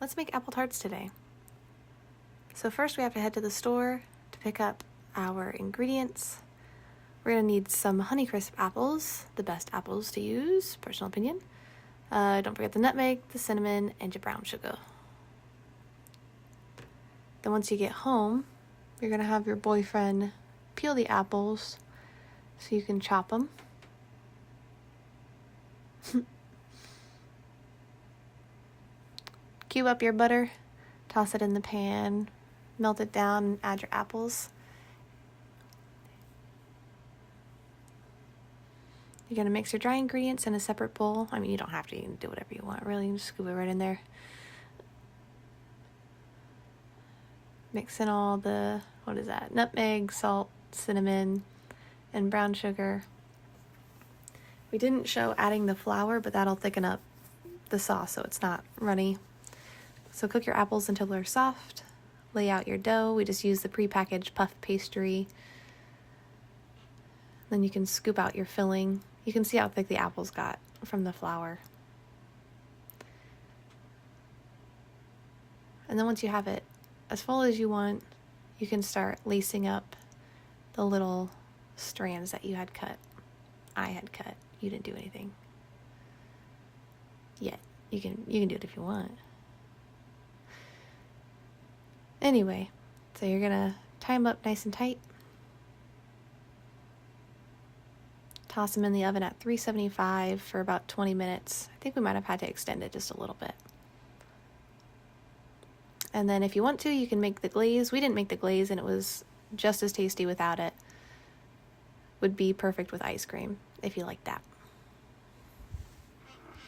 let's make apple tarts today. So first we have to head to the store to pick up our ingredients. We're going to need some Honeycrisp apples, the best apples to use, personal opinion. Don't forget the nutmeg, the cinnamon, and your brown sugar. Then once you get home, you're going to have your boyfriend peel the apples so you can chop them. Cube up your butter, toss it in the pan, melt it down, and add your apples. You're going to mix your dry ingredients in a separate bowl. I mean, you don't have to. You can do whatever you want, really. You can just scoop it right in there. Mix in all the, nutmeg, salt, cinnamon, and brown sugar. We didn't show adding the flour, but that'll thicken up the sauce so it's not runny. So cook your apples until they're soft. Lay out your dough. We just use the prepackaged puff pastry. Then you can scoop out your filling. You can see how thick the apples got from the flour. And then once you have it as full as you want, you can start lacing up the little strands that you had cut. I had cut. You didn't do anything yet. You can do it if you want. Anyway, so you're gonna tie them up nice and tight. Toss them in the oven at 375 for about 20 minutes. I think we might have had to extend it just a little bit. And then if you want to, you can make the glaze. We didn't make the glaze, and it was just as tasty without it. Would be perfect with ice cream if you like that.